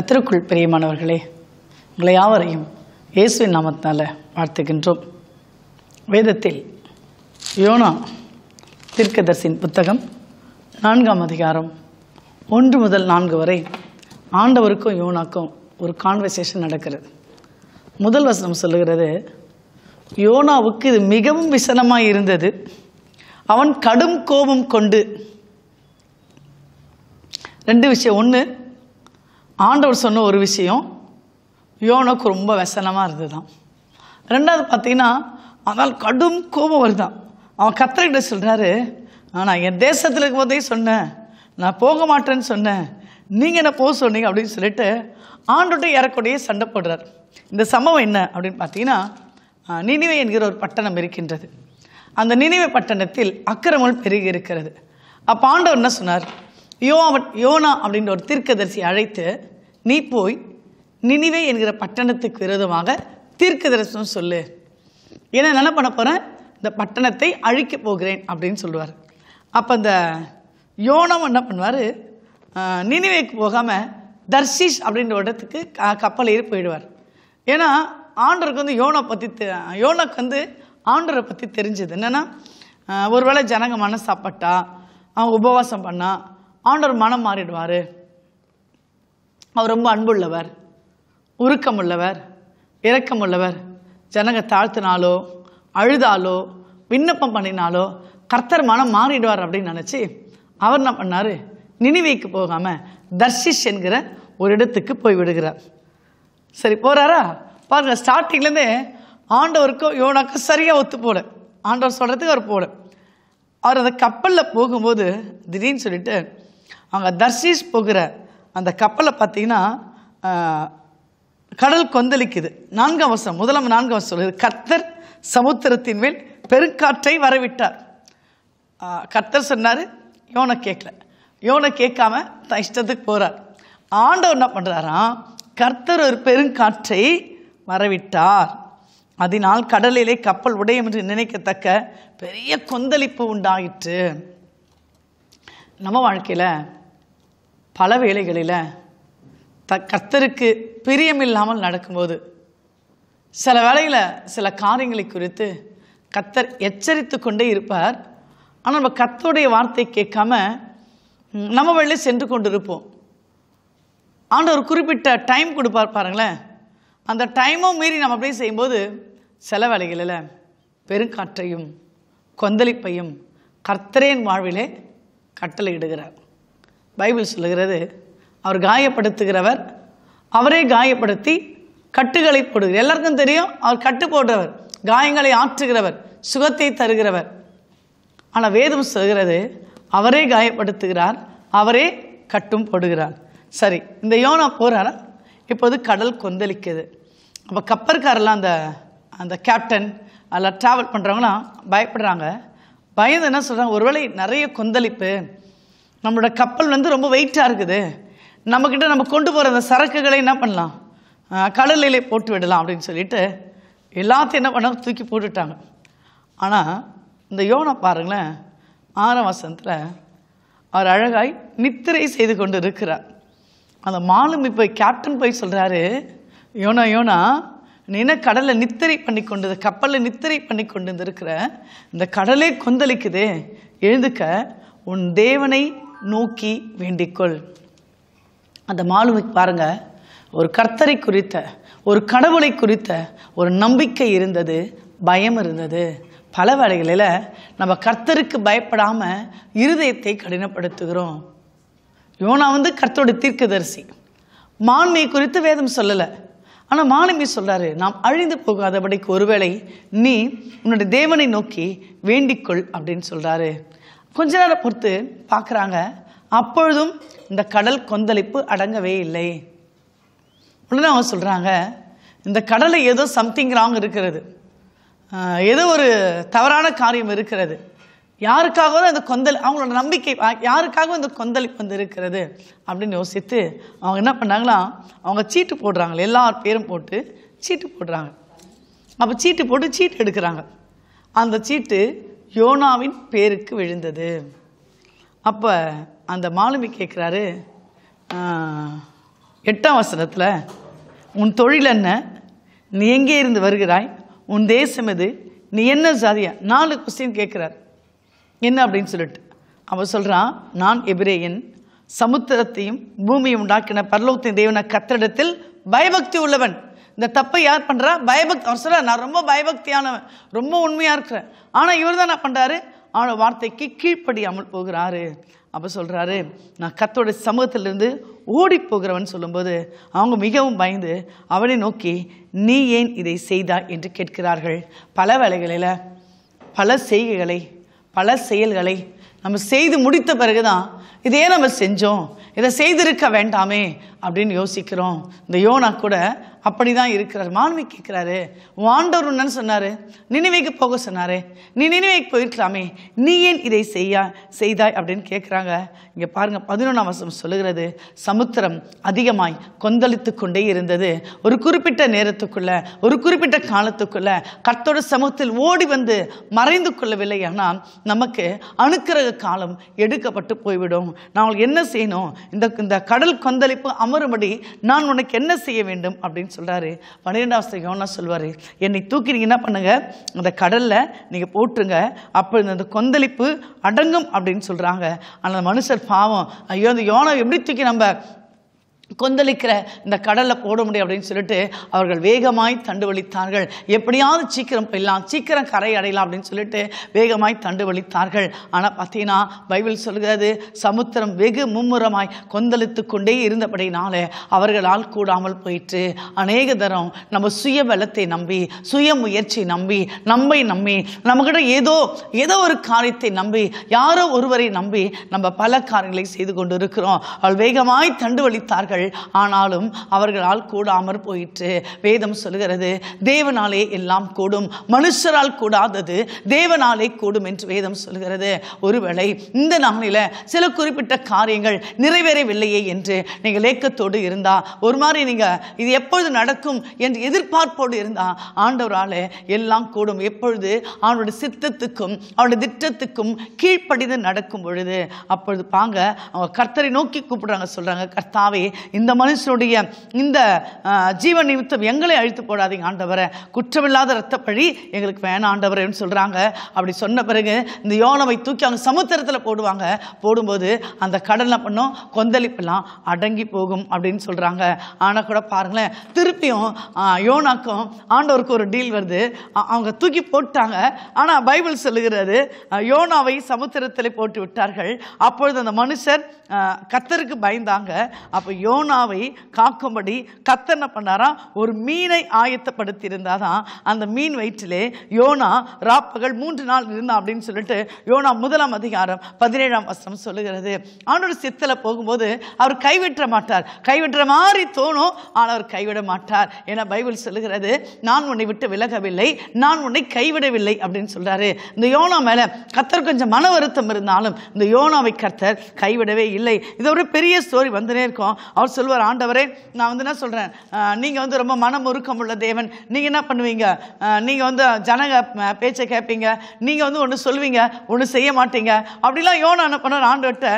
கர்த்தருக்குள் பிரியமானவர்களே, உங்களை யாவரையும் இயேசுவின் நாமத்தினால வாழ்த்துகின்றோம். வேதத்தில் யோனா தீர்க்கதரிசியின் புத்தகம் 4ஆம் அதிகாரம் 1 முதல் 4 வரை ஆண்டவருக்கும் யோனாக்கும் ஒரு கான்வர்சேஷன் நடக்கிறது. முதல் வசனம் சொல்லுகிறது, யோனாவுக்கு இது மிகவும் விசனமாய் இருந்தது. அவன் கடும் கோபம் கொண்டு, 2 விஷயம். ஒன்று, ஆண்டவர் சொன்ன ஒரு விஷயம் யோனாவுக்கு ரொம்ப விசனமாக இருந்ததுதான். 2வது பார்த்தீங்கன்னா, அதனால் கடும் கோபம் வருதான். அவன் கர்த்தர்கிட்ட சொல்கிறாரு, நான் என் தேசத்தில் இருக்கும் போதே சொன்னேன், நான் போக மாட்டேன்னு சொன்னேன், நீங்கள் என்ன போக சொன்னீங்க அப்படின்னு சொல்லிட்டு ஆண்டோட்ட இறக்கூடிய சண்டை போடுறார். இந்த சம்பவம் என்ன அப்படின்னு பார்த்தீங்கன்னா, நினிவே என்கிற ஒரு பட்டணம் இருக்கின்றது. அந்த நினிவே பட்டணத்தில் அக்கிரமம் பெருகி இருக்கிறது. அப்போ ஆண்டவர் என்ன சொன்னார், யோனா அப்படின்ற ஒரு தீர்க்கதரிசி அழைத்து, நீ போய் நினிவே என்கிற பட்டணத்துக்கு விரோதமாக தீர்க்கதரிசனம் சொல்லு, ஏன்னா என்ன பண்ண போகிறேன், இந்த பட்டணத்தை அழிக்க போகிறேன் அப்படின்னு சொல்லுவார். அப்போ இந்த யோனா என்ன பண்ணுவார், நினிவேக்கு போகாமல் தர்ஷீஷ் அப்படின்ற இடத்துக்கு கப்பல் ஏறி போயிடுவார். ஏன்னா ஆண்டவருக்கு யோனாக்கு ஆண்டவரை பற்றி தெரிஞ்சது என்னென்னா, ஒருவேளை ஜனங்க மனசாப்பட்டா, அவன் உபவாசம் பண்ணா ஆண்டவர் மனம் மாறிடுவார், அவர் ரொம்ப அன்புள்ளவர், உருக்கமுள்ளவர், இரக்கமுள்ளவர், ஜனங்க தாழ்த்தினாலோ அழுதாலோ விண்ணப்பம் பண்ணினாலோ கர்த்தர் மனம் மாறிடுவார் அப்படின்னு நினச்சி அவர் என்ன பண்ணார், நினிவேக்கு போகாமல் தர்ஷீஷ் என்கிற ஒரு இடத்துக்கு போய் விடுகிறார். சரி, போகிறாரா பாருங்க, ஸ்டார்டிங்லேருந்தே ஆண்டவருக்கும் யோனாக்கும் சரியாக ஒத்து போல, ஆண்டவர் சொல்கிறதுக்கு அவர் போல. அவர் அந்த கப்பலில் போகும்போது திடீர்னு சொல்லிட்டு அவங்க தர்ஷீஷ் போகிற அந்த கப்பலை பார்த்தீங்கன்னா கடல் கொந்தளிக்குது. 4ஆம் வசனம், 4ஆம் வசனம் சொல்லுது, கர்த்தர் சமுத்திரத்தின் மேல் பெருங்காற்றை வரவிட்டார். கர்த்தர் சொன்னார், யோனா கேட்கல, யோனா கேட்காம தன் இஷ்டத்துக்கு போகிறார். ஆண்டவர் என்ன பண்ணுறாராம், கர்த்தர் ஒரு பெருங்காற்றை வரவிட்டார், அதனால் கடலிலே கப்பல் உடையும் என்று நினைக்கத்தக்க பெரிய கொந்தளிப்பு உண்டாயிற்று. நம்ம வாழ்க்கையில் பல வேளைகளில் கர்த்தருக்கு பிரியமில்லாமல் நடக்கும்போது, சில வேளையில் சில காரியங்களை குறித்து கர்த்தர் எச்சரித்து கொண்டே இருப்பார். ஆனால் நம்ம கர்த்தருடைய வார்த்தை கேட்காம நம்ம வழியில் சென்று கொண்டு இருப்போம். ஆண்டவர் குறிப்பிட்ட டைம் கொடுப்பார் பாருங்களேன், அந்த டைமும் மீறி நம்ம அப்படியே செய்யும்போது சில வேளைகளில் பெருங்காற்றையும் கொந்தளிப்பையும் கர்த்தரின் வாழ்விலே கட்டளையிடுகிறார். பைபிள் சொல்லுகிறது, அவர் காயப்படுத்துகிறவர், அவரே காயப்படுத்தி கட்டுகளை போடுகிறார். எல்லாருக்கும் தெரியும், அவர் கட்டு போடுறவர், காயங்களை ஆற்றுகிறவர், சுகத்தை தருகிறவர். ஆனால் வேதம் சொல்கிறது, அவரே காயப்படுத்துகிறார், அவரே கட்டும் போடுகிறார். சரி, இந்த யோனா போகிறாரா, இப்போது கடல் கொந்தளிக்குது. அப்போ கப்பற்காரெல்லாம் அந்த கேப்டன் அதில் ட்ராவல் பண்ணுறவங்களாம் பயப்படுறாங்க. பயந்து என்ன சொல்கிறாங்க, ஒருவேளை நிறைய கொந்தளிப்பு, நம்மளோட கப்பல் ரொம்ப வெயிட்டாக இருக்குது, நம்மக்கிட்ட நம்ம கொண்டு போகிற அந்த சரக்குகளை என்ன பண்ணலாம், கடலிலே போட்டு விடலாம் அப்படின்னு சொல்லிட்டு எல்லாத்தையும் என்ன பண்ணாங்க, தூக்கி போட்டுட்டாங்க. ஆனால் இந்த யோனா பாருங்களேன், 6ஆம் வசனத்தில் அவர் அழகாய் நித்திரை செய்து கொண்டு இருக்கிறார். அந்த மாலுமி போய் கேப்டன் போய் சொல்கிறாரு, யோனா யோனா, நீ என்ன கடலில் நித்திரை பண்ணி கொண்டு, கப்பலில் நித்திரை பண்ணி கொண்டு இருக்கிற, இந்த கடலே கொந்தளிக்குது, எழுந்துக்க, உன் தேவனை நோக்கி வேண்டிக்கொள். அந்த மாலுமிக்கு பாருங்க, ஒரு கர்த்தரை குறித்த, ஒரு கடவுளை குறித்த ஒரு நம்பிக்கை இருந்தது, பயம் இருந்தது. பல வேளைகளில் நம்ம கர்த்தருக்கு பயப்படாமல் இருதயத்தை கடினப்படுத்துகிறோம். யோனா கர்த்தருடைய தீர்க்கதரிசி, மாலுமியை குறித்து வேதம் சொல்லலை. ஆனால் மாலுமி சொல்கிறாரு, நாம் அழிந்து போகாதபடிக்கு ஒருவேளை நீ உன்னுடைய தேவனை நோக்கி வேண்டிக்கொள் அப்படின்னு சொல்கிறாரு. கொஞ்ச நேரம் பொறுத்து பார்க்குறாங்க, அப்பொழுதும் இந்த கடல் கொந்தளிப்பு அடங்கவே இல்லை. உடனே அவங்க சொல்கிறாங்க, இந்த கடலை ஏதோ சம்திங் ராங் இருக்கிறது, ஏதோ ஒரு தவறான காரியம் இருக்கிறது, யாருக்காகவும் அந்த அவங்களோட நம்பிக்கை யாருக்காகவும் இந்த கொந்தளிப்பு இருக்கிறது அப்படின்னு யோசித்து அவங்க என்ன பண்ணாங்களா, அவங்க சீட்டு போடுறாங்க, எல்லார் பேரும் போட்டு சீட்டு போடுறாங்க. அப்போ சீட்டு போட்டு சீட்டு எடுக்கிறாங்க. அந்த சீட்டு யோனாவின் பேருக்கு விழுந்தது. அப்போ அந்த மாலுமி கேட்குறாரு, 8ஆம் வசனத்தில் உன் தொழில் என்ன, நீ எங்கே இருந்து வருகிறாய், உன் தேசம் எது, நீ என்ன ஜாதியா, 4 கொஸ்டின் கேட்குறார். என்ன அப்படின்னு சொல்லிட்டு அவன் சொல்கிறான், நான் எபிரேயன், சமுத்திரத்தையும் பூமியை உண்டாக்கின பரலோகத்தின் தேவன கர்த்தரிடத்தில் பயபக்தி உள்ளவன். இந்த தப்பை யார் பண்ணுறா? பயபக்தி. அவர் சொல்கிறார், நான் ரொம்ப பயபக்தியானவன், ரொம்ப உண்மையாக இருக்கிறேன். ஆனால் இவர் தான் என்ன பண்ணுறாரு? அவனோட வார்த்தைக்கு கீழ்ப்படியாமல் போகிறாரு. அப்போ சொல்கிறாரு, நான் கர்த்தருடைய சமூகத்திலிருந்து ஓடி போகிறவன் சொல்லும்போது அவங்க மிகவும் பயந்து அவனை நோக்கி நீ ஏன் இதை செய்தாய் என்று கேட்கிறார்கள். பல வேளைகளில் பல செய்கைகளை, பல செயல்களை நம்ம செய்து முடித்த பிறகுதான் இதே நம்ம செஞ்சோம், இதை செய்திருக்க வேண்டாமே அப்படின்னு யோசிக்கிறோம். இந்த யோனா கூட அப்படிதான் இருக்கிறார். மாணவி கேட்கிறாரு, ஆண்டவர் என்னன்னு சொன்னாரு? நினிவேக்கு போக சொன்னாரு, நீ நினிவேக்கு போயிருக்கலாமே, நீ ஏன் இதை செய்தாய் அப்படின்னு கேட்குறாங்க. இங்கே பாருங்க, 11ஆம் வசனம் சொல்லுகிறது, சமுத்திரம் அதிகமாய் கொந்தளித்து கொண்டே இருந்தது. ஒரு குறிப்பிட்ட நேரத்துக்குள்ள, ஒரு குறிப்பிட்ட காலத்துக்குள்ள கர்த்தரோட சமூகத்தில் ஓடி வந்து மறைந்து கொள்ளவில்லை. ஆனால் நமக்கு அனுக்கிரக காலம் எடுக்கப்பட்டு போய்விடும். நான் என்ன செய்யணும்? இந்த கடல் கொந்தளிப்பு அமரும்படி நான் உனக்கு என்ன செய்ய வேண்டும் அப்படின்னு சொல்றாரு. 12ஆம் வசனம் யோனா சொல்வாரு, என்னை தூக்கி நீங்க என்ன பண்ணுங்க, அந்த கடல்ல நீங்க போட்டுருங்க, அப்போ இந்த கொந்தளிப்பு அடங்கும் அப்படின்னு சொல்றாங்க. ஆனால் மனுஷர் பாவம், ஐயோ அந்த யோனா எப்படி தூக்கி நம்ம கொந்தளிக்கிற இந்த கடலில் போட முடியும் அப்படின்னு சொல்லிட்டு அவர்கள் வேகமாய் தண்டு வலித்தார்கள். எப்படியாவது சீக்கிரம் போயிடலாம், சீக்கிரம் கரை அடையலாம் அப்படின்னு சொல்லிட்டு வேகமாய் தண்டு வலித்தார்கள். ஆனால் பார்த்தீங்கன்னா பைபிள் சொல்கிறது, சமுத்திரம் வெகு மும்முரமாய் கொந்தளித்து கொண்டே இருந்தபடினால அவர்களால் கூடாமல் போயிற்று. அநேக தரம் நம்ம சுய பலத்தை நம்பி, சுய முயற்சி நம்பி, நம்மகிட்ட ஏதோ ஒரு காரியத்தை நம்பி, யாரோ ஒருவரை நம்பி நம்ம பல காரியங்களை செய்து கொண்டு இருக்கிறோம். அவள் வேகமாய் தண்டு வலித்தார்கள். ஆனாலும் அவர்களால் கூடாமற் போயிற்று. வேதம் சொல்கிறது, தேவனாலே எல்லாம் கூடும், மனுஷரால் கூடாதது தேவனாலே கூடும் என்று வேதம் சொல்கிறது. ஒருவேளை இந்த நாளில சில குறிப்பிட்ட காரியங்கள் நிறைவேறவில்லையே என்று நீங்கள் ஏக்கத்தோடு இருந்தா, ஒரு மாதிரி நீங்க இது எப்பொழுது நடக்கும் என்று எதிர்பார்ப்போடு இருந்தா, ஆண்டவராலே எல்லாம் கூடும். எப்பொழுது அவனுடைய சித்தத்துக்கும் அவனுடைய திட்டத்துக்கும் கீழ்ப்படிந்து நடக்கும் பொழுது, அப்பொழுது பாங்க அவங்க கர்த்தரை நோக்கி கூப்பிடுறாங்க. சொல்றாங்க, கர்த்தாவே இந்த மனுஷனுடைய இந்த ஜீவன் நிமித்தம் எங்களை அழித்து போடாதீங்க ஆண்டவரே, குற்றமில்லாத இரத்தப்பழி எங்களுக்கு வேணாம் ஆண்டவரேன்னு சொல்றாங்க. அப்படி சொன்ன பிறகு இந்த யோனாவை தூக்கி அவங்க சமுத்திரத்தில் போடுவாங்க. போடும்போது அந்த கடல்ல பண்ணும் கொந்தளிப்பெல்லாம் அடங்கி போகும் அப்படின்னு சொல்றாங்க. ஆனா கூட பாருங்களேன், திருப்பியும் யோனாக்கும் ஆண்டவருக்கு ஒரு டீல் வருது. அவங்க தூக்கி போட்டாங்க. ஆனா பைபிள் சொல்லுகிறது, யோனாவை சமுத்திரத்தில் போட்டு விட்டார்கள். அப்பொழுது அந்த மனுஷர் கர்த்தருக்கு பயந்தாங்க. அப்போ யோனாவை காக்கும்படி கர்த்தர் என்ன பண்ணாராம், ஒரு மீனை ஆயத்தப்படுத்தி இருந்தாதான். அந்த மீன் வயிற்றிலே யோனா ராப்பகல் 3 நாள் இருந்தான் அப்படின்னு சொல்லிட்டு யோனா 1ஆம் அதிகாரம் 17ஆம் வசனம் சொல்லுகிறது. ஆண்டோட சித்தல போகும்போது அவர் கைவிட்ட மாட்டார். கைவிடுற மாதிரி தோணும், ஆனால் அவர் கைவிட மாட்டார். ஏன்னா பைபிள் சொல்லுகிறது, நான் உன்னை விட்டு விலகவில்லை, நான் உன்னை கைவிடவில்லை அப்படின்னு சொல்றாரு. இந்த யோனா மேல கர்த்தர் கொஞ்சம் மன வருத்தம் இருந்தாலும் இந்த யோனாவை கர்த்தர் கைவிடவே இல்லை. இது ஒரு பெரிய ஸ்டோரி வந்துனே இருக்கும். அவர் சொல்வார், ஆண்டவரே நான் என்ன சொல்றேன், நீங்க ரொம்ப மனம் உருக்கம் உள்ள தேவன், நீங்க என்ன பண்ணுவீங்க, நீங்க ஜனங்க பேச்சை கேட்பீங்க, நீங்க ஒன்று சொல்வீங்க, ஒன்று செய்ய மாட்டீங்க அப்படிலாம் யோனா என்ன பண்ணார், ஆண்டவர்கிட்ட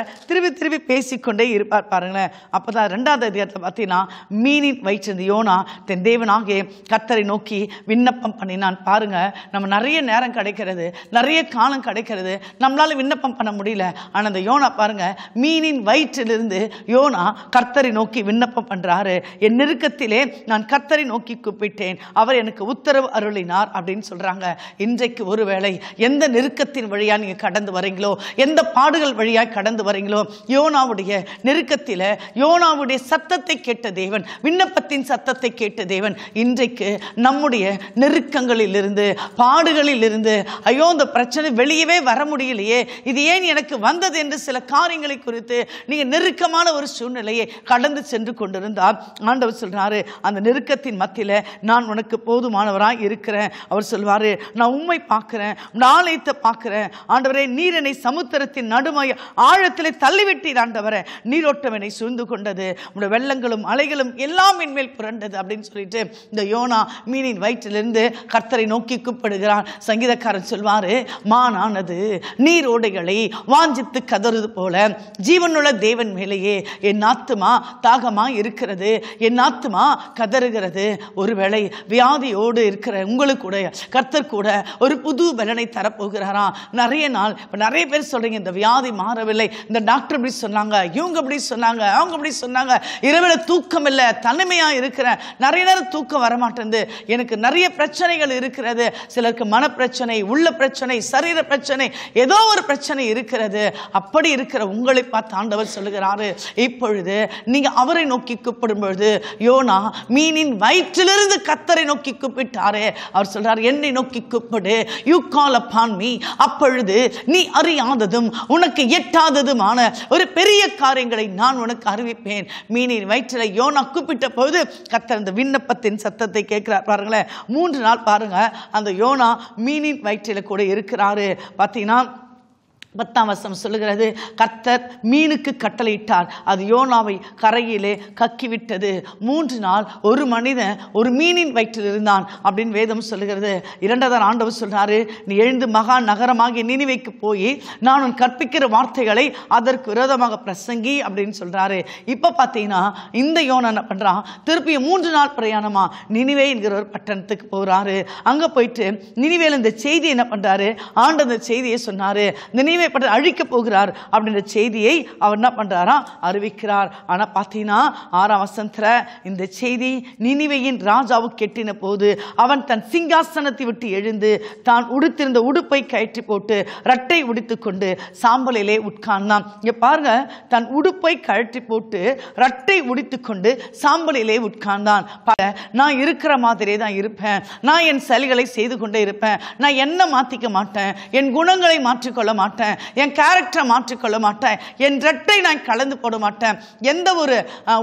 திருப்பி பேசிக்கொண்டே இருப்பார். பாருங்களேன், அப்பதான் 2ஆவது அதிகாரத்தில் பார்த்தீங்கன்னா மீனின் வயிற்றிருந்த யோனா தன் தேவனாகிய கர்த்தரை நோக்கி விண்ணப்பம் பண்ணினான். பாருங்க, நம்ம நிறைய நேரம் கிடைக்கிறது, நிறைய காலம் கிடைக்கிறது, நம்மளால விண்ணப்பம் பண்ண முடியல. ஆனா அந்த யோனா பாருங்க, மீனின் வயிற்றிலிருந்து யோனா கர்த்தரை நோக்கி விண்ணப்பம் பண்றாரு. என் நெருக்கத்திலே நான் கர்த்தரை நோக்கி கூப்பிட்டேன், அவர் எனக்கு உத்தரவு அருளினார் அப்படின்னு சொல்றாங்க. இன்றைக்கு ஒருவேளை எந்த நெருக்கத்தின் வழியா நீங்க கடந்து வரீங்களோ, எந்த பாடுகள் வழியா கடந்து வரீங்களோ, யோனாவுடைய நெருக்கத்தில யோனாவுடைய சத்தத்தை கேட்ட தேவன், விண்ணப்பத்தின் சத்தத்தை கேட்ட தேவன் இன்றைக்கு நம்முடைய நெருக்கங்களில் இருந்து, பாடுகளில் இருந்து, ஐயோ இந்த பிரச்சனை வெளியவே வர முடியலையே, இது ஏன் எனக்கு வந்தது என்று சில காரியங்களை குறித்து நீங்க நெருக்கமான ஒரு சூழ்நிலையை கடந்து சென்று கொண்டிருந்தார். ஆண்டவர் சொல்றாரு, அந்த நெருக்கத்தின் மத்தியில நான் உனக்கு போதுமானவராய் இருக்கிறேன். அவர் சொல்வாரு, நான் உம்மை பார்க்கிறேன், ஆலயத்தை பார்க்கிறேன் ஆண்டவரே, நீர் என்னை சமுத்திரத்தின் நடுமைய ஆழத்திலே தள்ளிவிட்டீர் ஆண்டவரே, நீரோட்டம் என்னை சூழ்ந்து கொண்டது, உடைய வெள்ளங்களும் அலைகளும் எல்லாம் என் மேல் புரண்டது அப்படின்னு சொல்லிட்டு இந்த யோனா மீனின் வயிற்றிலிருந்து கர்த்தரை நோக்கி கூப்பிடுகிறான். சங்கீதக்காரன் சொல்வாரு, மானானது நீரோடைகளை வாஞ்சித்து கதறுது போல ஜீவனுள்ள தேவன் மேலேயே என் ஆத்துமா தாகமா இருக்கிறது, என் ஆத்துமா கதறுகிறது. ஒருவேளை வியாதியோடு இருக்கிற உங்களுக்கு கூட கர்த்தர் கூட ஒரு புது பலனை தரப்போகிறாராம். நிறைய நாள் இப்ப நிறைய பேர் சொல்றீங்க, இந்த வியாதி மாறவில்லை, இந்த டாக்டர் இப்படி சொன்னாங்க, இவங்க இப்படி சொன்னாங்க, அவங்க இப்படி சொன்னாங்க, இரவுல தூக்கம் இல்லை, தனிமையா இருக்கிறேன், நிறைய நேரம் தூக்கம் வரமாட்டேங்குது, எனக்கு நிறைய பிரச்சனைகள் இருக்கிறது. சிலருக்கு மன பிரச்சனை, உள்ள பிரச்சனை, சரீர பிரச்சனை, ஏதோ ஒரு பிரச்சனை இருக்கிறது. அப்படி இருக்கிற உங்களை பார்த்து ஆண்டவர் சொல்லுகிறாரு, இப்பொழுது நீங்க அவரை நோக்கி கூப்பிடும் பொழுது, யோனா மீனின் வயிற்றிலிருந்து கர்த்தரை நோக்கி கூப்பிட்டாரே, அவர் சொல்றார், என்னை நோக்கி கூப்பிடு, யூ கால் அப்பான் மீ, அப்பொழுது நீ அறியாததும் உனக்கு எட்டாததுமான ஒரு பெரிய காரியங்களை நான் உனக்கு அறிவிப்பேன். மீனின் வயிற்றில யோனா கூப்பிட்ட போது கர்த்தர் அந்த விண்ணப்பத்தின் சத்தத்தை கேட்கிறார். பாருங்களேன், 3 நாள் பாருங்க அந்த யோனா மீனின் வயிற்றில கூட இருக்கிறாரு. பார்த்தீங்கன்னா 10ஆம் வசனம் சொல்லுகிறது, கர்த்தர் மீனுக்கு கட்டளையிட்டார், அது யோனாவை கரையிலே கக்கிவிட்டது. 3 நாள் ஒரு மனிதன் ஒரு மீனின் வயிற்றில் இருந்தான் அப்படின்னு வேதம் சொல்லுகிறது. 2வது ஆண்டவர் சொல்றாரு, நீ எழுந்து மகா நகரமாகிய நினிவேக்கு போய் நான் உன் கற்பிக்கிற வார்த்தைகளை அதற்கு விரோதமாக பிரசங்கி அப்படின்னு சொல்றாரு. இப்ப பாத்தீங்கன்னா இந்த யோனா என்ன பண்றான், திருப்பி 3 நாள் பிரயாணமா நினிவே என்கிற ஒரு பட்டணத்துக்கு போறாரு. அங்க போயிட்டு நினிவேல இந்த செய்தி என்ன பண்றாரு, ஆண்டு அந்த செய்தியை சொன்னாரு, அழிக்க போகிறார் அப்படின்ற செய்தியை அவர் என்ன பண்றாரா, அறிவிக்கிறார். ஆனா பாத்தீங்கன்னா 6ஆம் வசனத்துல இந்த செய்தி நினிவேயின் ராஜாவுக்கு கெட்டின போது அவன் தன் சிங்காசனத்தை விட்டு எழுந்து தான் உடுத்திருந்த உடுப்பை கழற்றி போட்டு ரட்டை உடித்துக் கொண்டு சாம்பலிலே உட்கார்ந்தான். இங்க பாருங்க, தன் உடுப்பை கழற்றி போட்டு ரட்டை உடித்துக் கொண்டு சாம்பலிலே உட்கார்ந்தான். நான் இருக்கிற மாதிரியே தான் இருப்பேன், நான் என் செயல்களை செய்து கொண்டே இருப்பேன், நான் என்ன மாத்திக்க மாட்டேன், என் குணங்களை மாற்றிக்கொள்ள மாட்டேன், என் கேரக்டரை மாற்றிக்கொள்ள மாட்டேன், என் ரெட்டை நான் கலந்து போட மாட்டேன், எந்த ஒரு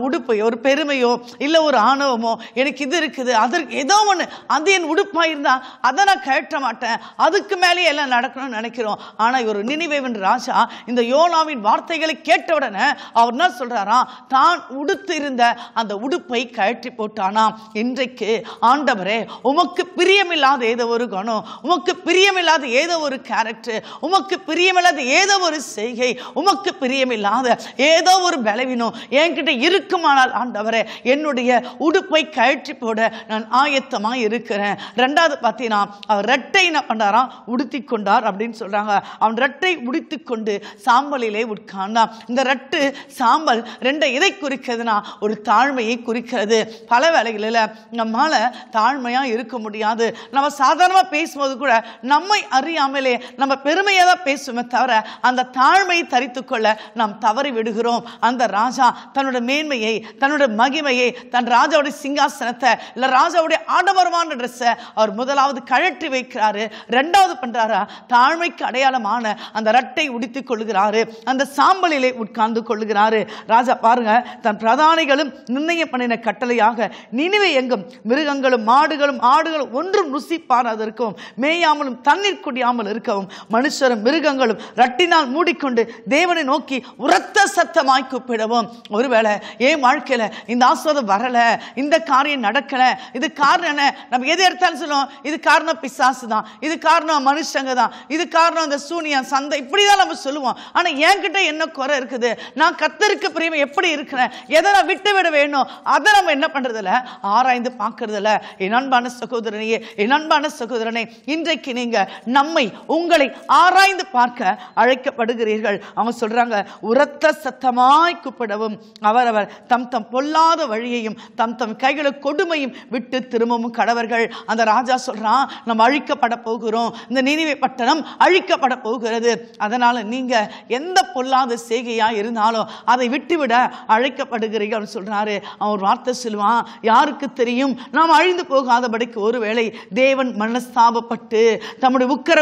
உடுப்பையோ ஒரு பெருமையோ இல்லை ஒரு ஆணவமோ எனக்கு இது இருக்குது அதற்கு ஏதோ ஒன்று அது என் உடுப்பா இருந்தா அதை நான் கழட்ட மாட்டேன், அதுக்கு மேலேயே எல்லாம் நடக்கணும்னு நினைக்கிறோம். ஆனால் இவர் நினிவேவின் ராஜா இந்த யோனாவின் வார்த்தைகளை கேட்ட உடனே அவர் என்ன சொல்றாரா, தான் உடுத்து இருந்த அந்த உடுப்பை கழற்றி போட்டானாம். இன்றைக்கு ஆண்டவரே உமக்கு பிரியமில்லாத ஏதோ ஒரு குணம், உமக்கு பிரியமில்லாத ஏதோ ஒரு கேரக்டர், உமக்கு பிரியமில்லாத ஏதோ ஒரு செய்கை, உமக்கு பிரியமில்லாத ஏதோ ஒரு பலவீனம் என்கிட்ட இருக்குமானால் ஆண்டவரே என்னுடைய உடுப்பை கழற்றி போட நான் ஆயத்தமாக இருக்கிறேன். 2வது பார்த்தீங்கன்னா அவர் ரெட்டை என்ன பண்ணாராம், உடுத்தி கொண்டார் அப்படின்னு சொல்றாங்க. அவன் ரெட்டை உடுத்தி கொண்டு சாம்பலிலே உட்கார்ந்தான். இந்த ரெட்டு சாம்பல் 2 எதை குறிக்கிறதுனா ஒரு தாழ்மையை குறிக்கிறது. பல வேளைகளில் நம்மால தாழ்மையா இருக்க முடியாது. நம்ம சாதாரணமா பேசும்போது கூட நம்மை அறியாமலே நம்ம பெருமையை தான் பேசுவோமே தவிர அந்த தாழ்மையை தரித்துக் கொள்ள நாம் தவறி விடுகிறோம். அந்த ராஜா தன்னோட மேன்மையை, தன்னோட மகிமையை, தன் ராஜாவுடைய சிங்காசனத்தை இல்ல ராஜாவுடைய ஆடம்பரமான ட்ரெஸ்ஸை அவர் முதலாவது கழற்றி வைக்கிறாரு. 2வது பண்றாரா, தாழ்மைக்கு அடையாளமான அந்த ரட்டை உடித்துக் கொள்ளுகிறாரு, அந்த சாம்பலிலே உட்கார்ந்து கொள்ளுகிறாரு. ராஜா பாருங்க, தன் பிரதானிகளும் நிர்ணயம் பண்ணின கட்டளையாக நினிவே எங்கும் மிருகங்களும் மாடுகளும் ஆடுகளும் ஒன்றும் ருசி பாராதற்கும் மேயாமலும் தண்ணீர் குடியாமல் இருக்கவும் மனுஷரும் மிருகங்களும் ரட்டினால் மூடிக்கொண்டு தேவனை நோக்கி உரத்த சத்தமாய் கூப்பிடவும். ஒருவேளை என் வாழ்க்கையில இந்த ஆசீர்வாதம் வரல, இந்த காரியம் நடக்கல, இது காரணம் என்ன, நம்ம எதை எடுத்தாலும் சொல்லுவோம் இது காரணம் பிசாசு தான், இது காரணம் மனுஷங்க தான், இது காரணம் இந்த சூனியம் சந்தை, இப்படிதான் நம்ம சொல்லுவோம். ஆனா என்கிட்ட என்ன குறை இருக்குது, நான் கர்த்தருக்கு பிரியமா எப்படி இருக்கிறேன், எதை நான் விட்டு விட வேணும், அதை நம்ம என்ன பண்றதில்ல, ஆராய்ந்து பார்க்கறதில்ல. என் அன்பான சகோதரனையே, என் அன்பான சகோதரனே, இன்றைக்கு நீங்க நம்மை உங்களை ஆராய்ந்து பார்க்க அழைக்கப்படுகிறீர்கள். அவங்க சொல்றாங்க, உரத்த சத்தமாய் கூப்பிடவும் அவரவர் தம் தம் பொல்லாத வழியையும் தம் தம் கைகளை கொடுமையும் விட்டு திரும்பவும் கடவர்கள். அந்த ராஜா சொல்றான், நம்ம அழிக்கப்பட போகிறோம், இந்த நினிவே பட்டணம் அழிக்கப்பட போகிறது, அதனால நீங்க எந்த பொல்லாத செய்கையா இருந்தாலும் அதை விட்டுவிட அழைக்கப்படுகிறீர்கள் சொல்றாரு. அவன் வார்த்தை சொல்லுவான், யாருக்கு தெரியும் நாம் அழிந்து போகாதபடிக்கு ஒருவேளை தேவன் மனஸ்தாபப்பட்டு தம்முடைய உக்கர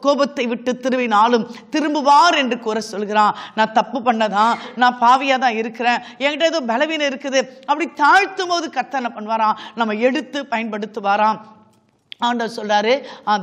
கோபத்தை விட்டு திரும்பினாலும் திரும்புவார் என்று கூற சொல்கிறான். நான் தப்பு பண்ணதான், நான் பாவியா தான் இருக்கிறேன், என்கிட்ட ஏதோ பலவீனம் இருக்குது, அப்படி தாழ்த்தும் போது கர்த்தர் என்ன பண்ணுவாராம், நம்ம எடுத்து பயன்படுத்துவாராம். ஆண்டவர் சொல்றாரு,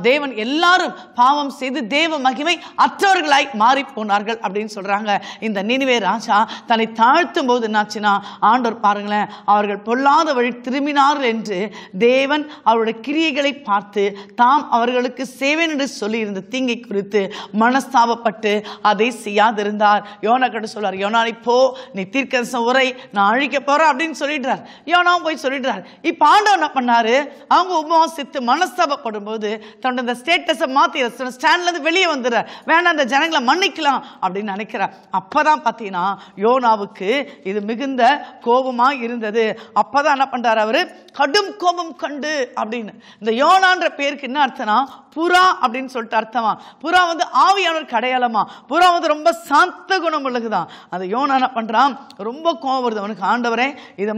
தேவன் எல்லாரும் பாவம் செய்து தேவ மகிமை அற்றவர்களாய் மாறி போனார்கள் அப்படின்னு சொல்றாங்க. இந்த நினிவே ராஜா தன்னை தாழ்த்தும் போது என்னாச்சுன்னா, ஆண்டவர் பாருங்களேன், அவர்கள் பொல்லாத வழி திரும்பினார்கள் என்று தேவன் அவருடைய கிரியைகளை பார்த்து தாம் அவர்களுக்கு சேவன் என்று சொல்லி இருந்த தீங்கை குறித்து மனஸ்தாபப்பட்டு அதை செய்யாதிருந்தார். யோனா கிட்ட சொல்றார், யோனா போ, நீ தீர்க்கதரிசன உரை, நான் அழிக்க போறேன் அப்படின்னு சொல்லிடுறார். யோனாவும் போய் சொல்லிடுறார். இப்ப ஆண்டவர் என்ன பண்ணாரு, அவங்க உபவாசித்து மனஸ்தாபப்படும் போது தன்னோட ஸ்டேட்டஸை மாத்தி ஸ்டாண்ட்ல இருந்து வெளியே வந்துடுறார். வேணாம், அந்த ஜனங்களை மன்னிக்கலாம் அப்படின்னு நினைக்கிறார். அப்பதான் பாத்தீங்கன்னா யோனாவுக்கு இது மிகுந்த கோபமா இருந்தது. அப்பதான் என்ன பண்றாரு, அவரு கடும் கோபம் கண்டு அப்படின்னு. இந்த யோனான்ற பேருக்கு என்ன அர்த்தம்னா புறா அப்படின்னு சொல்லிட்டு அர்த்தமா. புறா வந்து ஆவியானவருக்கு அடையாளமா. புறா வந்து ரொம்ப சாந்த குணம் உள்ளதுதான். அந்த யோனா என்ன பண்றான், ரொம்ப கோபம் வருது அவனுக்கு. ஆண்டவரே, இது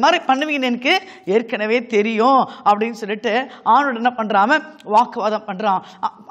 மாதிரி பண்ணுவீங்கன்னு எனக்கு ஏற்கனவே தெரியும் அப்படின்னு சொல்லிட்டு ஆண்டவர் என்ன பண்றாம வாக்குவாதம் பண்றான்.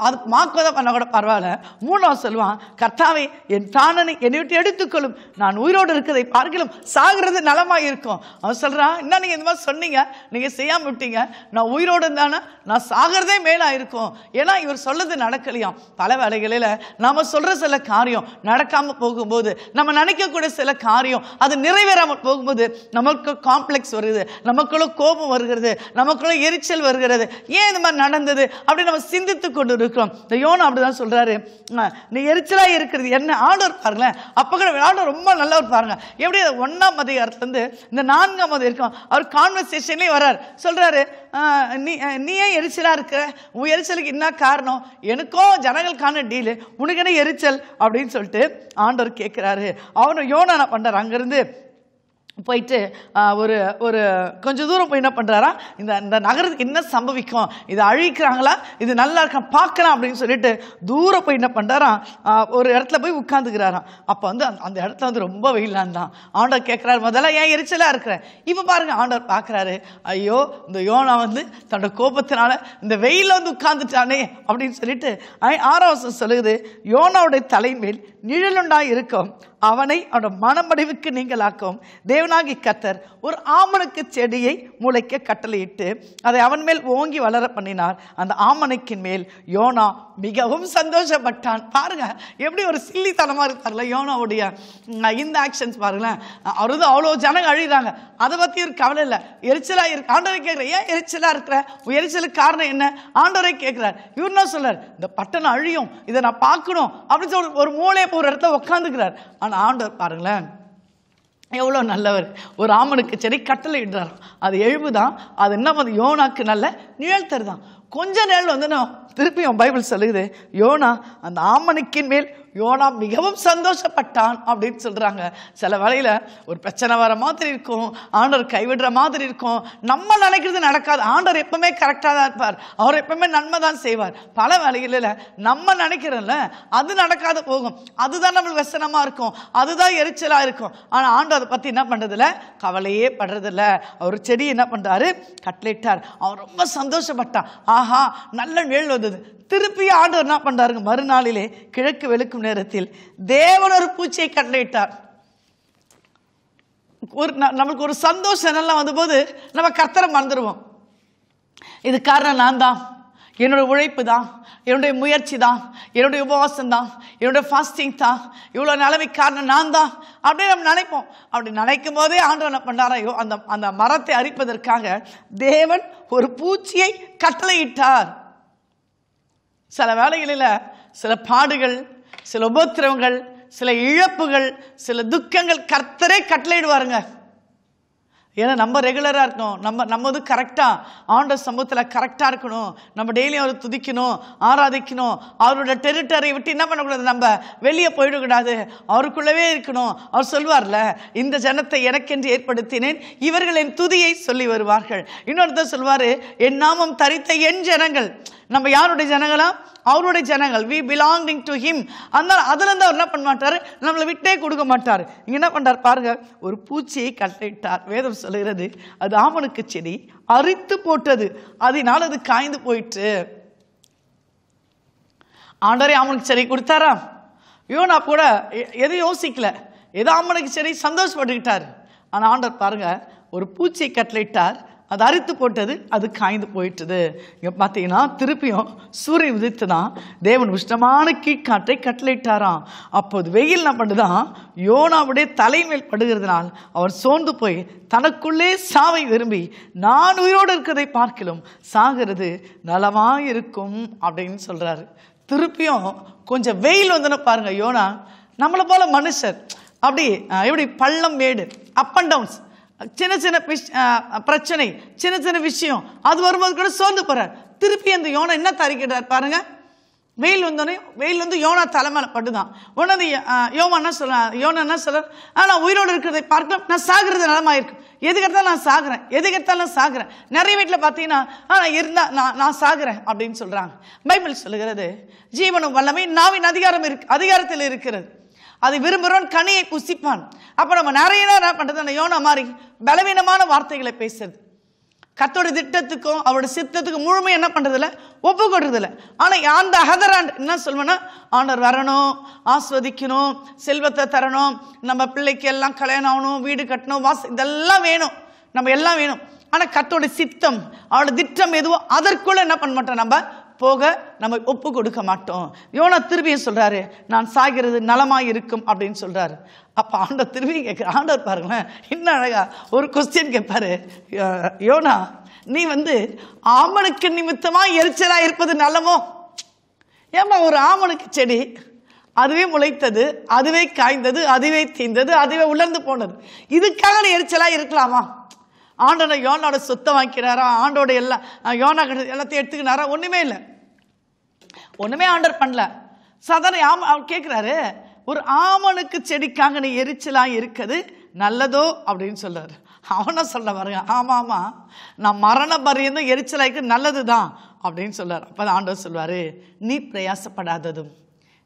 அது வாக்குவாதம் பண்ண கூட பரவாயில்ல, மூணாவது சொல்லுவான், கர்த்தாவே என் தானனை என்னை விட்டு எடுத்துக்கொள்ளும், நான் உயிரோடு இருக்கிறதை பார்க்கலாம் சாகிறது நலமா இருக்கும். அவன் சொல்றான், என்ன நீங்க இந்த மாதிரி சொன்னீங்க, நீங்க செய்யாம விட்டீங்க, நான் உயிரோடு இருந்தானே நான் சாகிறதே மேலா இருக்கும். ஏன்னா இவர் சொல்றது நடக்கலையாம். பல வேளைகளில நாம சொல்ற சில காரியம் நடக்காம போகும்போது, நம்ம நினைக்கக்கூடிய சில காரியம் அது நிறைவேறாமல் போகும்போது நமக்கு காம்ப்ளெக்ஸ் வருது, நமக்குள்ள கோபம் வருகிறது, நமக்குள்ள எரிச்சல் வருகிறது. ஏன் இந்த மாதிரி நடந்தது அப்படின்னு நம்ம சிந்தித்து கொண்டு இருக்கிறோம். இந்த யோனா அப்படிதான் சொல்றாரு, நீ எரிச்சலா இருக்கிறது என்ன. ஆண்டவர் பாருங்களேன், அப்ப கூட ஆண்டவர் ரொம்ப நல்லவர் பாருங்க. எப்படி 1ஆம் அதிகாரத்துல இருந்து இந்த 4ஆம் அதிகாரம் அவர் கான்வர்சேஷன்லயே வர்றார். சொல்றாரு, நீ ஏன் எரிச்சலா இருக்கிற, உன் எரிச்சலுக்கு என்ன காரணம், எனக்கும் ஜனங்களுக்கான டீலு, உனக்கு என்ன எரிச்சல் அப்படின்னு சொல்லிட்டு ஆண்டவர் கேட்கிறாரு. அவனு யோனா என்ன பண்றாரு, அங்கிருந்து போயிட்டு ஒரு ஒரு கொஞ்சம் தூரம் போய் என்ன பண்றாரா, இந்த நகரத்துக்கு என்ன சம்பவிக்கும், இதை அழிக்கிறாங்களா, இது நல்லா இருக்க பார்க்கலாம் அப்படின்னு சொல்லிட்டு தூரம் போய் என்ன பண்றாராம், ஒரு இடத்துல போய் உட்கார்ந்துக்கிறாராம். அப்ப வந்து அந்த இடத்துல வந்து ரொம்ப வெயிலா இருந்தான். ஆண்டவர் கேட்கிறாரு, முதல்ல ஏன் எரிச்சலா இருக்கிற. இப்ப பாருங்க, ஆண்டவர் பாக்குறாரு, ஐயோ இந்த யோனா வந்து தன்னோட கோபத்தினால இந்த வெயில வந்து உட்கார்ந்துட்டானே அப்படின்னு சொல்லிட்டு 6ஆம் வசனம் சொல்லுது, யோனாவுடைய தலைமேல் நிழலுண்டாய் இருக்கும், அவனை அவனோட மனமடிவுக்கு நீங்களாக்கும் தேவனாகி கர்த்தர் ஒரு ஆமணக்கு செடியை முளைக்க கட்டளையிட்டு அதை அவன் மேல் ஓங்கி வளர பண்ணினார். அந்த ஆமணக்கின் மேல் யோனா மிகவும் சந்தோஷப்பட்டான். பாருங்க எப்படி ஒரு சில்லித்தனமா இருக்கார்ல யோனாவுடைய இந்த ஆக்ஷன்ஸ் பாருங்களேன். அவரு அவ்வளோ ஜனங்க அழிறாங்க, அதை பத்தி ஒரு கவலை இல்லை, எரிச்சலா இருக்கு. ஆண்டவரை கேட்கிறார், ஏன் எரிச்சலா இருக்கிற, எரிச்சலுக்கு காரணம் என்ன. ஆண்டவரை கேட்கிறார். இவர் என்ன சொல்றார், இந்த பட்டணம் அழியும், இதை நான் பார்க்கணும் அப்படின்னு சொல்லி ஒரு மூளையை ஒரு இடத்துல உட்காந்துக்கிறார். ஆனா ஆண்டவர் பாருங்களேன் எவ்வளோ நல்லவர். ஒரு ஆமனுக்கு செடி கட்டளை இடுறார், அது எழுபுதான், அது என்ன பண்ணு, யோனாக்கு நல்ல நிழல் தருதான். கொஞ்ச நேரம் வந்து திருப்பியும் பைபிள் சொல்லுது, யோனா அந்த ஆமனுக்கின் மேல் யோனா மிகவும் சந்தோஷப்பட்டான் அப்படின்னு சொல்றாங்க. சில வேளையில ஒரு பிரச்சனை வர மாதிரி இருக்கும், ஆண்டவர் கைவிடுற மாதிரி இருக்கும், நம்ம நினைக்கிறது நடக்காது. ஆண்டவர் எப்பவுமே கரெக்டா தான் இருப்பார், அவர் எப்பவுமே நன்மை தான் செய்வார். பல வேளைகளில் நம்ம நினைக்கிறோம்ல அது நடக்காது போகும், அதுதான் நம்மளுக்கு வெசனமா இருக்கும், அதுதான் எரிச்சலா இருக்கும். ஆனா ஆண்டவர் அதை பத்தி என்ன பண்றதில்ல, கவலையே படுறதில்ல. அவர் செடி என்ன பண்றாரு, கட்டளையிட்டார். அவர் ரொம்ப சந்தோஷப்பட்டான், ஆஹா நல்ல நிழல் வந்தது. திருப்பி ஆண்டவர் என்ன பண்றாருங்க, மறுநாளிலே கிழக்கு வெளுக்கும் நேரத்தில் தேவன் ஒரு பூச்சியை கட்டளையிட்டார். நம்மளுக்கு ஒரு சந்தோஷம் எல்லாம் வந்தபோது நம்ம கர்த்தரை மறந்துடுவோம். இது காரணம் நான் தான், என்னோட உழைப்பு தான், என்னுடைய முயற்சி தான், என்னுடைய உபவாசம் தான், என்னுடைய ஃபாஸ்டிங் தான், இவ்வளோ நிலைமை காரணம் நான் தான் அப்படின்னு நம்ம நினைப்போம். அப்படி நினைக்கும் போதே ஆண்டவர் என்ன பண்ணாரோ, அந்த மரத்தை அரிப்பதற்காக தேவன் ஒரு பூச்சியை கட்டளையிட்டார். சில வேளைகளில் சில பாடுகள், சில உபத்திரவங்கள், சில இழப்புகள், சில துக்கங்கள் கர்த்தரே கட்டளையிடுவாருங்க. ஏன்னா நம்ம ரெகுலராக இருக்கணும், நம்ம வந்து கரெக்டாக ஆண்டவர் சமூகத்தில் கரெக்டாக இருக்கணும், நம்ம டெய்லியும் அவர் துதிக்கணும், ஆராதிக்கணும், அவரோட டெரிட்டரியை விட்டு என்ன பண்ணக்கூடாது, நம்ம வெளியே போயிடக்கூடாது, அவருக்குள்ளவே இருக்கணும். அவர் சொல்வார்ல, இந்த ஜனத்தை எனக்கென்று ஏற்படுத்தினேன், இவர்கள் என் துதியை சொல்லி வருவார்கள். இன்னொருத்தர் சொல்வாரு, என் நாமம் தரித்த என் ஜனங்கள். நம்ம யாருடைய ஜனங்களா, அவருடைய ஜனங்கள், we belonging to him. அதனால அதுல இருந்து அவர் என்ன பண்ண மாட்டாரு, நம்மளை விட்டே கொடுக்க மாட்டாரு. இங்க என்ன பண்றாரு பாருங்க, ஒரு பூச்சியை கட்டளையிட்டார். வேதம் சொல்கிறது, அது ஆமணக்கு செடி அரித்து போட்டது, அதனால அது காய்ந்து போயிட்டு. ஆண்டவரே ஆமணக்கு செடி கொடுத்தாரா, யோனா கூட எதுவும் யோசிக்கல, ஏதோ ஆமணக்கு செடி சந்தோஷப்பட்டுக்கிட்டாரு. ஆனா ஆண்டவர் பாருங்க ஒரு பூச்சியை கட்டளையிட்டார், அது அரித்து போட்டது, அது காய்ந்து போயிட்டது. இங்கே பார்த்தீங்கன்னா திருப்பியும் சூரியன் உதித்து தான் தேவன் உஷ்ணமான கீழ்காற்றை கட்டளையிட்டாராம். அப்போது வெயில் என்ன பண்ணுதான் யோனாவுடைய தலைமேல் படுகிறதுனால் அவர் சோர்ந்து போய் தனக்குள்ளே சாவை விரும்பி நான் உயிரோடு இருக்கிறதை பார்க்கிலும் சாகிறது நலமாயிருக்கும் அப்படின்னு சொல்றாரு. திருப்பியும் கொஞ்சம் வெயில் வந்துன்னு பாருங்க. யோனா நம்மளை போல மனுஷர், அப்படி எப்படி பள்ளம் மேடு, அப் அண்ட் டவுன்ஸ், சின்ன சின்ன பிரச்சனை, சின்ன சின்ன விஷயம், அது வரும்போது கூட சோர்ந்து போறார். திருப்பி அந்த யோனா என்ன தரிக்கிறார் பாருங்க. வெயில் வந்தோடனே வெயில் வந்து யோனா தலைமையில பட்டுதான். உடனே யோனா என்ன சொல்றார், நான் உயிரோடு இருக்கிறதை பார்க்கலாம், நான் சாகிறது நலமாயிருக்கும். எதுக்கெடுத்தாலும் நான் சாகுறேன், எதுக்கெடுத்தாலும் நான் சாகுறேன். நிறைய வீட்டில் பார்த்தீங்கன்னா இருந்தா நான் சாகுறேன் அப்படின்னு சொல்றாங்க. பைபிள் சொல்லுகிறது ஜீவனும் வல்லமை நாவின் அதிகாரத்தில் இருக்கிறது. அதை விரும்புகிறவன் கனியை புசிப்பான். அப்ப நம்ம நிறைய நேரம் பண்றது அந்த யோனா மாதிரி பலவீனமான வார்த்தைகளை பேசுறது. கர்த்தருடைய திட்டத்துக்கும் அவருடைய சித்தத்துக்கும் முழுமை என்ன பண்றதில்ல, ஒப்பு கொடுறதில்ல. ஆனா அந்த ஹதராண்ட் என்ன சொல்வேன்னா, ஆண்டவர் வரணும், ஆஸ்வதிக்கணும், செல்வத்தை தரணும், நம்ம பிள்ளைக்கு எல்லாம் கல்யாணம் ஆகணும், வீடு கட்டணும், இதெல்லாம் வேணும், நம்ம எல்லாம் வேணும். ஆனா கர்த்தருடைய சித்தம் அவருடைய திட்டம் எதுவோ அதற்குள்ள என்ன பண்ண மாட்டோம், நம்ம போக நம்ம ஒப்பு கொடுக்க மாட்டோம். யோனா திரும்பியும் சொல்றாரு, நான் சாகிறது நலமாய் இருக்கும் அப்படின்னு சொல்றாரு. அப்ப ஆண்டவர் திரும்பி கேட்கிற, ஆண்டவர் பாருங்களேன் இன்னும் அழகா ஒரு கொஸ்டின் கேட்பாரு. யோனா, நீ ஆமனுக்கு நிமித்தமா எரிச்சலா இருப்பது நல்லமோ? ஏமா ஒரு ஆமனுக்கு செடி அதுவே முளைத்தது, அதுவே காய்ந்தது, அதுவே தீந்தது, அதுவே உலர்ந்து போனது, இதுக்காக நீ எரிச்சலா இருக்கலாமா? ஆண்டவர் யோனாவோட சொத்தை வாங்கிக்கிறாரா? ஆண்டோட யோனா எல்லாத்தையும் எடுத்துக்கினாரா? ஒண்ணுமே இல்லை, ஒண்ணுமே ஆண்டவர் பண்ணல. சாதாரண அவர் கேட்கிறாரு, ஒரு ஆமனுக்கு செடிக்காக நீ எரிச்சலா இருக்குது நல்லதோ அப்படின்னு சொல்றாரு. அவன சொல்ல பாருங்க, ஆமா நான் மரண பரியந்தம் எரிச்சலாய்க்கு நல்லதுதான் அப்படின்னு சொல்றாரு. அப்ப ஆண்டவர் சொல்வாரு, நீ பிரயாசப்படாததும்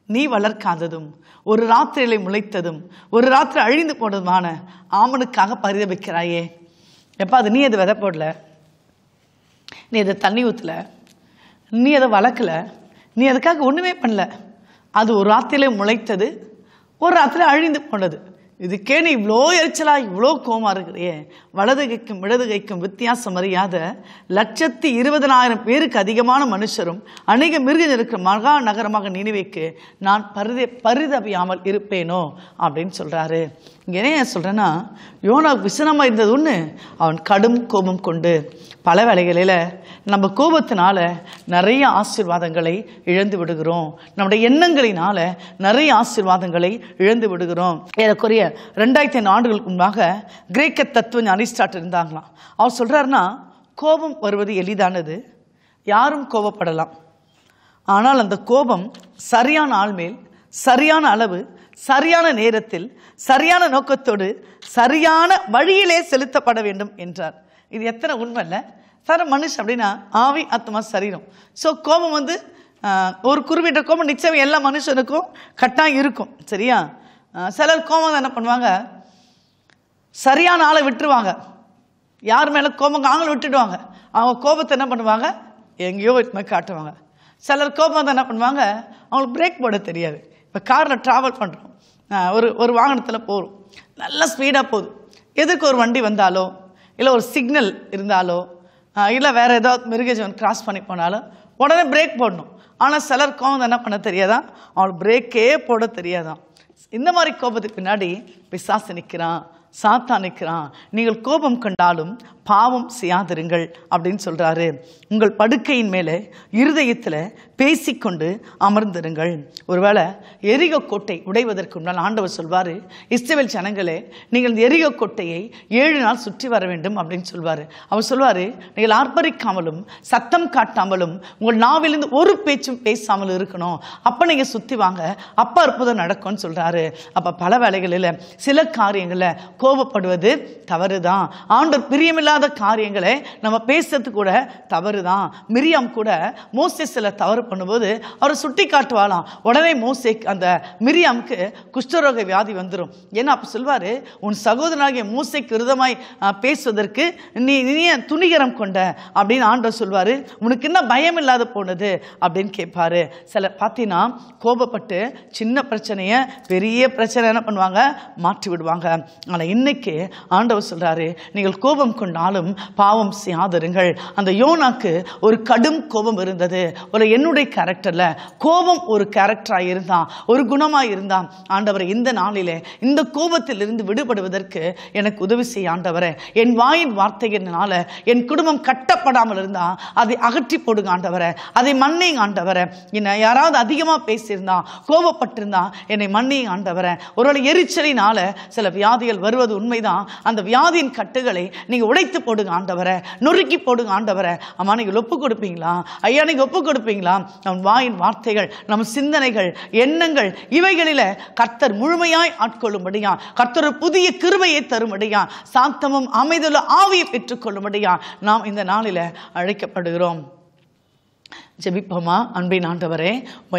நீ வளர்க்காததும் ஒரு ராத்திரியிலே முளைத்ததும் ஒரு ராத்திரி அழிந்து போனதுமான ஆமனுக்காக பரிதபிக்கிறாயே. எப்போ அது நீ அதை விதை போடல, நீ அதை தண்ணி ஊற்றல, நீ அதை வளர்க்கல, நீ அதுக்காக ஒன்றுமே பண்ணல, அது ஒரு ராத்திரியிலே முளைத்தது, ஒரு ராத்திரி அழிந்து போனது. இதுக்கே நீ இவ்வளோ எரிச்சலா இவ்வளோ கோமா இருக்கிறியே. வலது கைக்கும் இடது கைக்கும் வித்தியாசம் அறியாத 120,000 பேருக்கு அதிகமான மனுஷரும் அநேக மிருகம் இருக்கிற மகா நகரமாக நினைவைக்கு நான் பரிதபியாமல் இருப்பேனோ அப்படின்னு சொல்றாரு. இங்கே என்ன சொல்றேன்னா, யோனா விசனமா இருந்தது ஒன்று, அவன் கடும் கோபம் கொண்டு பல வேளைகளில் நம்ம கோபத்தினால நிறைய ஆசீர்வாதங்களை இழந்து விடுகிறோம். நம்முடைய எண்ணங்களினால நிறைய ஆசீர்வாதங்களை இழந்து விடுகிறோம். ஏறக்குறைய 2500 ஆண்டுகளுக்கு முன்பாக கிரேக்க தத்துவ அரிஸ்டாட்டில் இருந்தாங்களாம். அவர் சொல்றாருன்னா, கோபம் வருவது எளிதானது, யாரும் கோபப்படலாம். ஆனால் அந்த கோபம் சரியான ஆள் மேல் சரியான அளவு சரியான நேரத்தில் சரியான நோக்கத்தோடு சரியான வழியிலே செலுத்தப்பட வேண்டும் என்றார். இது எத்தனை உண்மை இல்லை சார்? மனுஷன் அப்படின்னா ஆவி ஆத்மா சரீரம். ஸோ கோபம் ஒரு குறிப்பிட்ட கோபம் நிச்சயம் எல்லா மனுஷனுக்கும் கட்டாயம் இருக்கும், சரியா? சிலர் கோபம் என்ன பண்ணுவாங்க, சரியான ஆளை விட்டுருவாங்க, யார் மேலே கோபம் ஆங்களை விட்டுடுவாங்க, அவங்க கோபத்தை என்ன பண்ணுவாங்க, எங்கேயோ இட்டுமே காட்டுவாங்க. சிலர் கோபம் என்ன பண்ணுவாங்க, அவங்களுக்கு பிரேக் போட தெரியாது. இப்போ காரில் ட்ராவல் பண்ணுறோம், ஒரு வாகனத்தில் போகிறோம், நல்லா ஸ்பீடாக போகுது, எதுக்கு ஒரு வண்டி வந்தாலோ இல்லை ஒரு சிக்னல் இருந்தாலோ இல்லை வேறு ஏதாவது மிருகஜீவன் கிராஸ் பண்ணி போனாலும் உடனே பிரேக் போடணும். ஆனால் சிலர் கோபம் என்ன பண்ண தெரியாதான், அவங்களுக்கு பிரேக்கே போட தெரியாதான். இந்த மாதிரி கோபத்துக்கு பின்னாடி பிசாசு நிற்கிறான், சாத்தா நிற்கிறான். நீங்கள் கோபம் கண்டாலும் பாவம் செய்யாதிருங்கள் அப்படின்னு சொல்றாரு. உங்கள் படுக்கையின் மேலே இருதயத்தில் பேசிக்கொண்டு அமர்ந்திருங்கள். ஒருவேளை எரிகோ கோட்டை உடைவதற்கு முன்னால் ஆண்டவர் சொல்வாரு, இஸ்ரவேல் ஜனங்களே, நீங்கள் இந்த எரிகோ கோட்டையை 7 நாள் சுற்றி வர வேண்டும் அப்படின்னு சொல்வாரு. அவர் சொல்வாரு, நீங்கள் ஆர்ப்பரிக்காமலும் சத்தம் காட்டாமலும் உங்கள் நாவிலிருந்து ஒரு பேச்சும் பேசாமல் இருக்கணும். அப்ப நீங்க சுத்தி வாங்க, அப்ப அற்புதம் நடக்கும்னு சொல்றாரு. அப்ப பல வேளைகளில் சில காரியங்களை கோபப்படுவது தவறுதான். ஆண்டவர் பிரியமில்லாத காரியங்களை நம்ம பேசுறது கூட தவறுதான். மிரியாம் கூட மோசே சில தவறு பண்ணும்போது அவர் சுட்டி காட்டுவாளாம். உடனே மோசே அந்த மிரியாமுக்கு குஷ்டரோக வியாதி வந்துடும். ஏன்னா அப்ப சொல்வாரு, உன் சகோதரனாகிய மோசேக்கு விரோதமாய் பேசுவதற்கு நீ துணிகரம் கொண்ட அப்படின்னு ஆண்டவர் சொல்வாரு. உனக்கு என்ன பயம் இல்லாத போனது அப்படின்னு கேட்பாரு. சில பார்த்தீங்கன்னா கோபப்பட்டு சின்ன பிரச்சனைய பெரிய பிரச்சனை என்ன பண்ணுவாங்க, மாற்றி விடுவாங்க. ஆனா இன்னைக்கு ஆண்டவர் சொல்றாரு, நீங்கள் கோபம் கொண்டால் நாளும் பாவம் செய்யாதிருங்கள். அந்த யோனாக்கு ஒரு கடும் கோபம் இருந்தது. ஒரு என்னுடைய கேரக்டர்ல கோபம் ஒரு கேரக்டராக இருந்தான், ஒரு குணமாக இருந்தான். ஆண்டவரை இந்த நாளிலே இந்த கோபத்திலிருந்து விடுபடுவதற்கு எனக்கு உதவி செய்ய ஆண்டவரே. என் வாயின் வார்த்தையினால என் குடும்பம் கட்டப்படாமல் இருந்தா அதை அகற்றி போடுங்க ஆண்டவரே. அதை மன்னிங்க ஆண்டவரே. என்ன யாராவது அதிகமாக பேசியிருந்தா, கோபப்பட்டிருந்தா என்னை மன்னிங்க ஆண்டவரே. ஒருவேளை எரிச்சலினால சில வியாதிகள் வருவது உண்மைதான். அந்த வியாதியின் கட்டுகளை நீங்க உடைத்து போடுங்க ஆண்டவரே, நொறுக்கி போடுங்க ஆண்டவரே. அம்மா நீங்க ஒப்பு கொடுப்பீங்களா ஐயா? நீங்க ஒப்பு கொடுப்பீங்களா? நம் வாயின் வார்த்தைகள், நம் சிந்தனைகள், எண்ணங்கள் இவைகளில கர்த்தர் முழுமையாய் ஆட்கொள்ளும்படியா, கர்த்தர் புதிய கிருபையை தரும்படியா, சாந்தமும் அமைதல ஆவியை பெற்றுக் கொள்ளும்படியா நாம் இந்த நாளில அழைக்கப்படுகிறோம். ஜெபிப்போமா? அன்பின் ஆண்டவரே,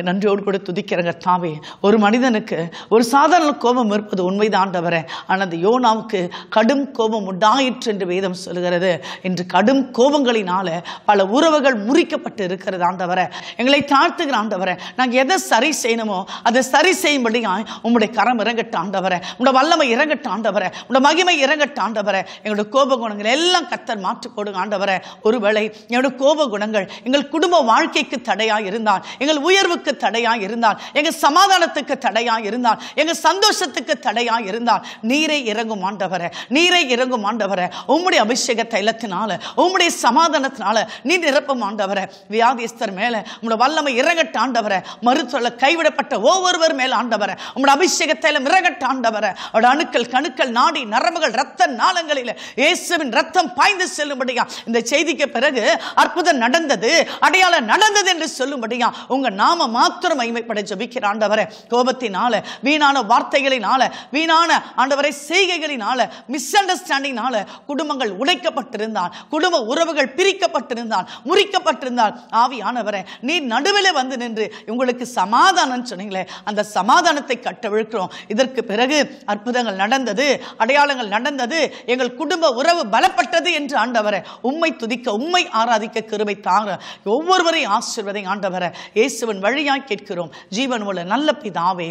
நன்றியோடு கூட துதிக்கிற கர்த்தாவே, ஒரு மனிதனுக்கு ஒரு சாதாரண கோபம் இருப்பது உண்மைதான் ஆண்டவரே. ஆனால் அந்த யோனாவுக்கு கடும் கோபம் உண்டாயிற்று என்று வேதம் சொல்கிறது. இன்று கடும் கோபங்களினால பல உறவுகள் முறிக்கப்பட்டு இருக்கிறது ஆண்டவரே. எங்களை தாழ்த்துகிற ஆண்டவரே, நாங்கள் எதை சரி செய்யணுமோ அதை சரி செய்யும்படியாய் உம்முடைய கரம் இறங்கட்ட ஆண்டவரே, உங்களுடைய வல்லமை இறங்கட்ட ஆண்டவரே, உங்களுடைய மகிமை இறங்கட்ட ஆண்டவரே. எங்களுடைய கோப குணங்கள் எல்லாம் கர்த்தர் மாற்றி போடுங்க ஆண்டவரே. ஒருவேளை எங்களுடைய கோப குணங்கள் எங்கள் குடும்ப வாழ்க்கைக்கு தடையா இருந்தால், எங்கள் உயர்வுக்கு தடையா இருந்தால், எங்க சமாதானத்துக்கு தடையா இருந்தால், எங்க சந்தோஷத்துக்கு தடையா இருந்தால், நீரே இறங்கும் ஆண்டவரே, நீரே இறங்கும் ஆண்டவரே. உம்முடைய அபிஷேக தைலத்தினால, உம்முடைய சமாதானத்தினால நீ நிரப்பும் ஆண்டவரே. வியாதிஸ்தர் மேல உம்முடைய வல்லமை இறங்கட்ட ஆண்டவரே. மருத்துவ கைவிடப்பட்ட ஒவ்வொருவர் மேல ஆண்டவரே உம்முடைய அபிஷேக தைலம் இறங்கட்ட ஆண்டவரே. அவருடைய அணுக்கள், கணுக்கள், நாடி, நரம்புகள், ரத்த நாளங்களில் இயேசுவின் ரத்தம் பாய்ந்து செல்லும்படியா இந்த செய்திக்கு பிறகு அற்புதம் நடந்தது, அடையாளம் நடந்தது என்று சொல்லும்படியா உங்க நாம மாத்திரம் மகிமைப்பட ஜெபிக்கிற ஆண்டவரே. கோபத்தினால, வீணான வார்த்தைகளினால, வீணான ஆண்டவரை செய்கைகளினால, மிஸ் அண்டர்ஸ்டாண்டிங்னால குடும்பங்கள் உடைக்கப்பட்டிருந்தால், குடும்ப உறவுகள் பிரிக்கப்பட்டிருந்தால், முறிக்கப்பட்டிருந்தால், ஆவியானவரே நீர் நடுவில் வந்து நின்று உங்களுக்கு சமாதானம் சொன்னீங்களே, அந்த சமாதானத்தை கட்டவிழ்க்கிறோம். இதற்கு பிறகு அற்புதங்கள் நடந்தது, அடையாளங்கள் நடந்தது, எங்கள் குடும்ப உறவு பலப்பட்டது என்று ஆண்டவரே உம்மை துதிக்க, உம்மை ஆராதிக்க கிருபை தாங்க. ஒவ்வொருவரையும் ஆசீர்வதிங்க ஆண்டவரே. இயேசுவின் வழியாய் கேட்கிறோம் ஜீவன் உள்ள நல்ல பிதாவே,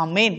ஆமென்.